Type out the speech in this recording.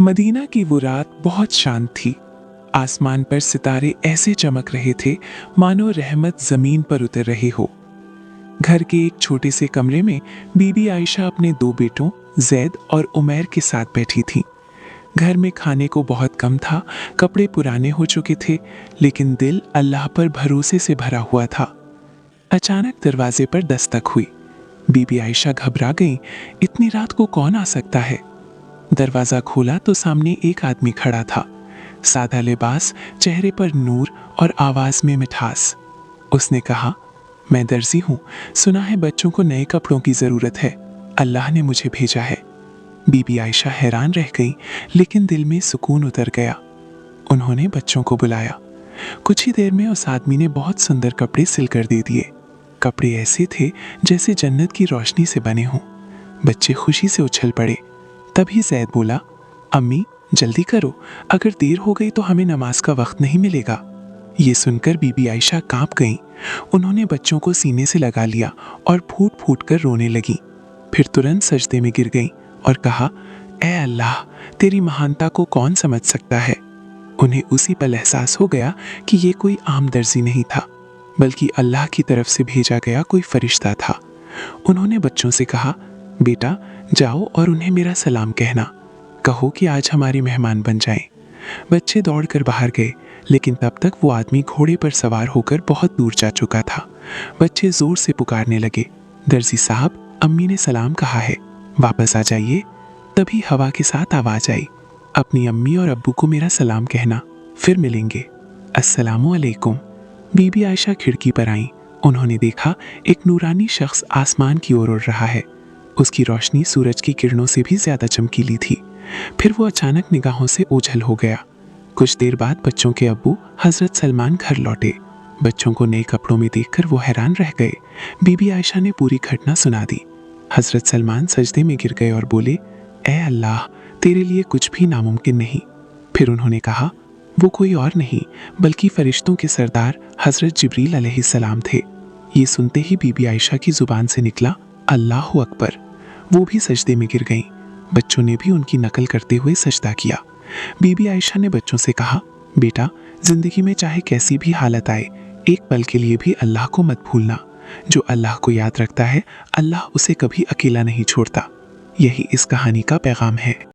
Medina की वो रात बहुत शांत थी। आसमान पर सितारे ऐसे चमक रहे थे मानो रहमत जमीन पर उतर रहे हो। घर के एक छोटे से कमरे में बीबी आयशा अपने दो बेटों जैद और उमैर के साथ बैठी थी। घर में खाने को बहुत कम था, कपड़े पुराने हो चुके थे, लेकिन दिल अल्लाह पर भरोसे से भरा हुआ था। अचानक दरवाजे पर दस्तक हुई। बीबी आयशा घबरा गईं, इतनी रात को कौन आ सकता है। दरवाजा खोला तो सामने एक आदमी खड़ा था। सादा लिबास, चेहरे पर नूर और आवाज में मिठास। उसने कहा, मैं दर्जी हूं, सुना है बच्चों को नए कपड़ों की जरूरत है, अल्लाह ने मुझे भेजा है। बीबी आयशा हैरान रह गई, लेकिन दिल में सुकून उतर गया। उन्होंने बच्चों को बुलाया। कुछ ही देर में उस आदमी ने बहुत सुंदर कपड़े सिल कर दे दिए। कपड़े ऐसे थे जैसे जन्नत की रोशनी से बने हों। बच्चे खुशी से उछल पड़े। तभी जैद बोला, अम्मी जल्दी करो, अगर देर हो गई तो हमें नमाज का वक्त नहीं मिलेगा। ये सुनकर बीबी आयशा कांप गईं। उन्होंने बच्चों को सीने से लगा लिया और फूट फूट कर रोने लगी। फिर तुरंत सजदे में गिर गईं और कहा, ऐ अल्लाह, तेरी महानता को कौन समझ सकता है। उन्हें उसी पल एहसास हो गया कि ये कोई आम दर्जी नहीं था, बल्कि अल्लाह की तरफ से भेजा गया कोई फरिश्ता था। उन्होंने बच्चों से कहा, बेटा जाओ और उन्हें मेरा सलाम कहना, कहो कि आज हमारे मेहमान बन जाएं। बच्चे दौड़कर बाहर गए, लेकिन तब तक वो आदमी घोड़े पर सवार होकर बहुत दूर जा चुका था। बच्चे जोर से पुकारने लगे, दर्जी साहब, अम्मी ने सलाम कहा है, वापस आ जाइए। तभी हवा के साथ आवाज आई, अपनी अम्मी और अब्बू को मेरा सलाम कहना, फिर मिलेंगे, अस्सलामु अलैकुम। बीबी आयशा खिड़की पर आईं। उन्होंने देखा एक नूरानी शख्स आसमान की ओर उड़ रहा है। उसकी रोशनी सूरज की किरणों से भी ज्यादा चमकीली थी। फिर वो अचानक निगाहों से ओझल हो गया। कुछ देर बाद बच्चों के अब्बू हजरत सलमान घर लौटे। बच्चों को नए कपड़ों में देखकर वो हैरान रह गए। बीबी आयशा ने पूरी घटना सुना दी। हजरत सलमान सजदे में गिर गए और बोले, ऐ अल्लाह, तेरे लिए कुछ भी नामुमकिन नहीं। फिर उन्होंने कहा, वो कोई और नहीं बल्कि फरिश्तों के सरदार हजरत जिब्रील अलैहिस्सलाम थे। ये सुनते ही बीबी आयशा की जुबान से निकला, अल्लाहु अकबर। वो भी सजदे में गिर गईं। बच्चों ने भी उनकी नकल करते हुए सजदा किया। बीबी आयशा ने बच्चों से कहा, बेटा जिंदगी में चाहे कैसी भी हालत आए, एक पल के लिए भी अल्लाह को मत भूलना। जो अल्लाह को याद रखता है, अल्लाह उसे कभी अकेला नहीं छोड़ता। यही इस कहानी का पैगाम है।